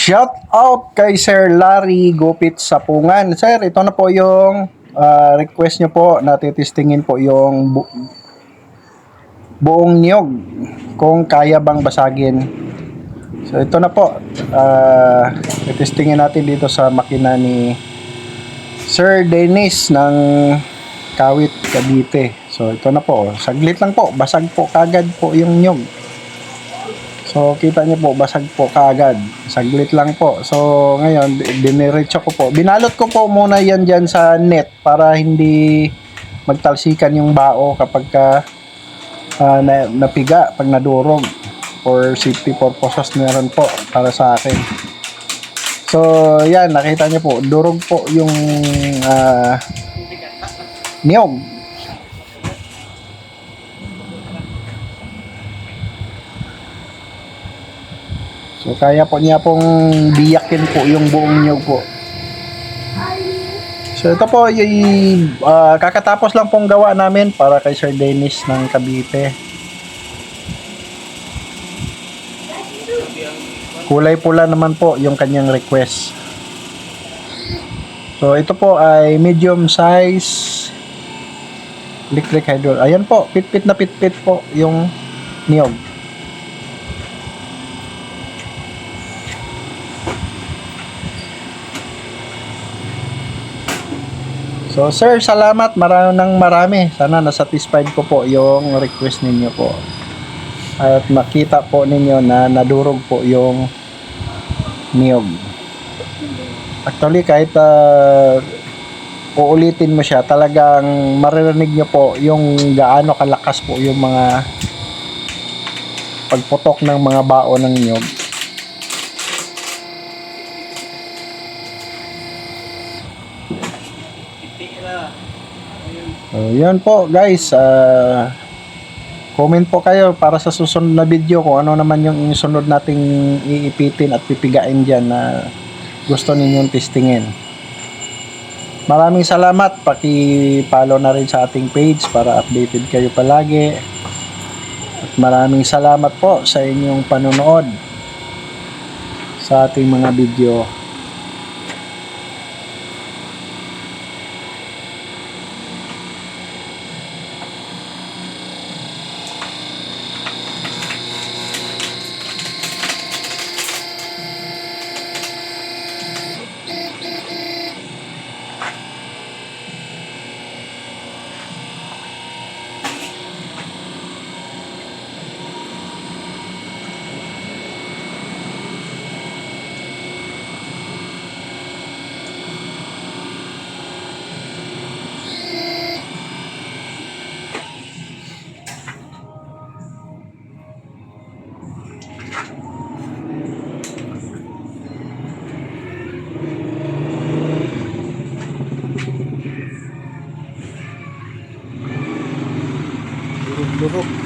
Shout out kay Sir Larry Gupit Sapungan. Sir, ito na po yung request nyo po na titistingin po yung buong niyog kung kaya bang basagin. So ito na po, titistingin natin dito sa makina ni Sir Dennis ng Kawit, Cavite. So ito na po, saglit lang po, basag po kagad po yung niyog. So, kita niyo po, basag po kaagad. Saglit lang po. So, ngayon, diniretso ko po. Binalot ko po muna yan dyan sa net para hindi magtalsikan yung bao kapag napiga, pag nadurog. For safety purposes na rin po para sa akin. So, yan, nakita niyo po, durog po yung niyog. So, kaya po niya pong biyakin po yung buong niyog po. So, ito po yung kakatapos lang pong gawa namin para kay Sir Dennis ng Cavite. Kulay pula naman po yung kanyang request. So, ito po ay medium size electric hydraulic. Ayan po, pitpit na pitpit po yung niyog. So, sir, salamat. Marami. Sana nasatisfied ko po yung request ninyo po. At makita po ninyo na nadurog po yung niyog. Actually, kahit uulitin mo siya, talagang maririnig nyo po yung gaano kalakas po yung mga pagputok ng mga bao ng niyog. So, yun po guys, comment po kayo para sa susunod na video kung ano naman yung sunod nating iipitin at pipigain dyan na gusto ninyong testingin. Maraming salamat, paki-follow na rin sa ating page para updated kayo palagi. At maraming salamat po sa inyong panonood sa ating mga video. Durog.